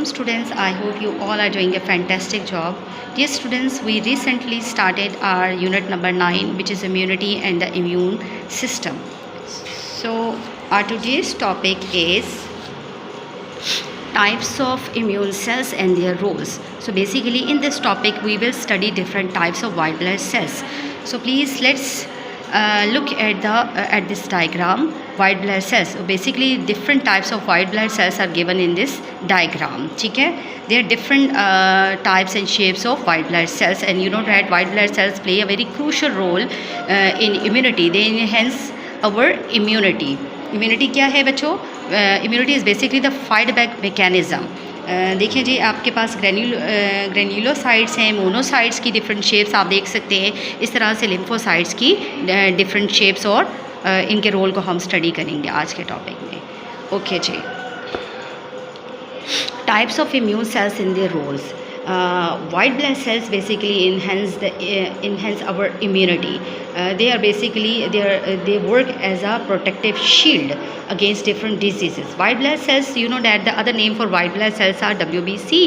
Welcome students, I hope you all are doing a fantastic job. Dear students, we recently started our unit number 9, which is immunity and the immune system. So our today's topic is types of immune cells and their roles. So basically in this topic we will study different types of white blood cells. So please let's look at this diagram. White blood cells. So basically different types of white blood cells are given in this diagram. ठीक है? There are different types and shapes of white blood cells, and you know that white blood cells play a very crucial role in immunity. They enhance our immunity. Immunity क्या है बच्चों? Immunity is basically the fight back mechanism. देखिए जी, आपके पास granulocytes हैं, monocytes की different shapes आप देख सकते हैं. इस तरह से लिम्फोसाइट्स की डिफरेंट शेप्स और इनके रोल को हम स्टडी करेंगे आज के टॉपिक में. ओके जी. Types of immune cells in their roles. White blood cells basically enhance our immunity. They are basically they work as a protective shield against different diseases. White blood cells, you know that the other name for white blood cells are WBC,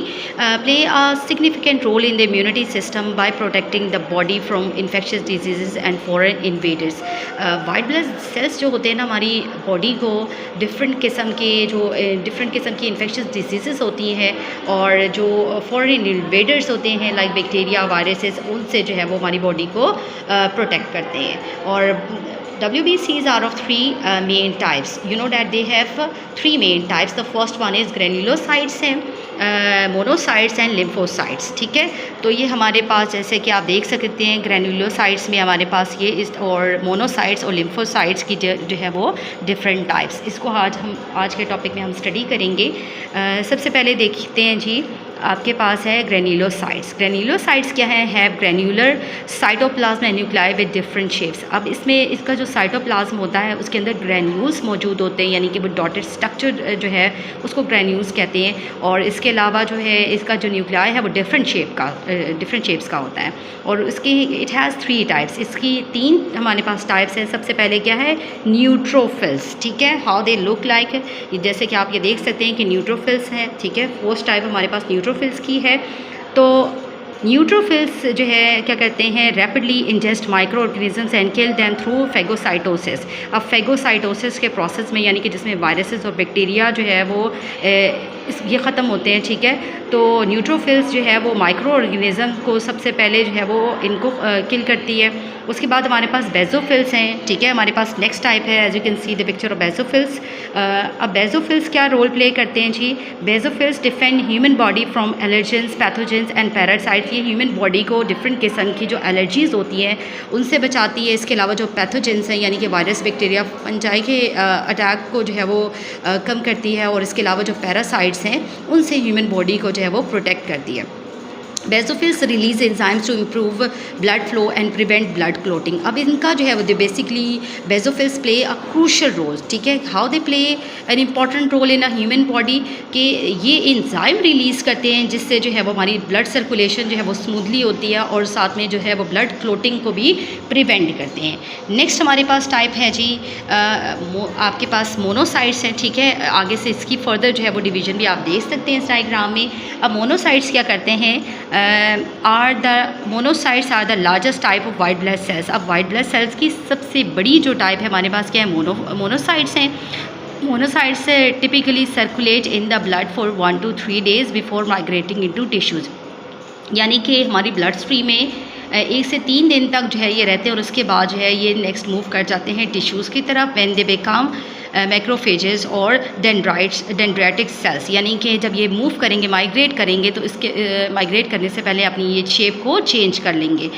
play a significant role in the immunity system by protecting the body from infectious diseases and foreign invaders. White blood cells जो होते हैं ना, हमारी body को different किस्म की infectious disease होती हैं और जो फॉरेन इन्वेडर्स होते हैं लाइक बैक्टीरिया, वायरसेस, उनसे जो है वो हमारी बॉडी को प्रोटेक्ट करते हैं. और WBCs are of three main types. You know that they have three main types. The first one is granulocytes हैं, मोनोसाइट्स एंड लिम्फोसाइट्स. ठीक है, तो ये हमारे पास जैसे कि आप देख सकते हैं ग्रेनुलोसाइट्स में हमारे पास ये और मोनोसाइट्स और लिम्फोसाइट्स की जो है वो डिफरेंट टाइप्स. इसको आज के टॉपिक में हम स्टडी करेंगे. सबसे पहले देखते हैं जी, आपके पास है ग्रेन्यूलोसाइट्स. ग्रेन्यूलोसाइट्स क्या है? Have granular cytoplasm and nuclei with different shapes. अब इसमें इसका जो साइटोप्लाज्म होता है उसके अंदर ग्रेन्यूल्स मौजूद होते हैं, यानी कि वो डॉटेड स्ट्रक्चर जो है उसको ग्रेन्यूल्स कहते हैं. और इसके अलावा जो है इसका जो न्यूक्लाई है वो डिफरेंट शेप्स का होता है. और इसकी इट हैज़ थ्री टाइप्स. इसकी तीन हमारे पास टाइप्स हैं. सबसे पहले क्या है? न्यूट्रोफिल्स. ठीक है, हाउ दे लुक लाइक. जैसे कि आप ये देख सकते हैं कि न्यूट्रोफिल्स हैं. ठीक है, फर्स्ट टाइप हमारे पास न्यूट्रोफिल्स की है. तो न्यूट्रोफिल्स जो है क्या करते हैं? Rapidly ingest micro organisms and kill them through phagocytosis. अब फेगोसाइटोसिस के प्रोसेस में, यानी कि जिसमें वायरसेस और बैक्टीरिया जो है वो ये ख़त्म होते हैं. ठीक है, तो न्यूट्रोफिल्स जो है वो माइक्रो ऑर्गेनिज़म को सबसे पहले जो है वो इनको किल करती है. उसके बाद हमारे पास बेजोफिल्स हैं. ठीक है, हमारे पास नेक्स्ट टाइप है, as you can see the picture of basophils. अब बेजोफिल्स क्या रोल प्ले करते हैं जी? Basophils defend human body from allergens, pathogens and parasites. ये ह्यूमन बॉडी को डिफरेंट किस्म की जो एलर्जीज़ होती हैं उनसे बचाती है. इसके अलावा जो पैथोजेंस हैं, यानी कि वायरस, बैक्टीरिया, फंजाई के अटैक को जो है वो कम करती है. और इसके अलावा जो पैरासाइट्स हैं उनसे ह्यूमन बॉडी को जो है वो प्रोटेक्ट करती है. Basophils release enzymes to improve blood flow and prevent blood clotting. अब इनका जो है वो basically basophils play a crucial role. ठीक है, how they play an important role in a human body कि ये एंजाइम रिलीज़ करते हैं जिससे जो है वो हमारी ब्लड सर्कुलेशन जो है वो स्मूथली होती है और साथ में जो है वो ब्लड क्लोटिंग को भी प्रिवेंट करते हैं. नेक्स्ट हमारे पास टाइप है जी, आपके पास मोनोसाइट्स हैं. ठीक है, आगे से इसकी फर्दर जो है वो डिवीजन भी आप देख सकते हैं इस डायग्राम में. अब मोनोसाइट्स क्या करते हैं? Monocytes are the largest type of white blood cells. अब वाइट ब्लड सेल्स की सबसे बड़ी जो टाइप है हमारे पास क्या है? मोनोसाइट्स हैं. Monocytes typically circulate in the blood for 1 to 3 days before migrating into tissues. यानी कि हमारी ब्लड स्ट्रीम में 1 से 3 दिन तक जो है ये रहते हैं और उसके बाद जो है ये नेक्स्ट मूव कर जाते हैं टिश्यूज़ की तरफ. व्हेन दे बिकम मैक्रोफेजेस और डेंड्राइटिक सेल्स, यानी कि जब ये मूव करेंगे, माइग्रेट करेंगे, तो इसके माइग्रेट करने से पहले अपनी ये शेप को चेंज कर लेंगे.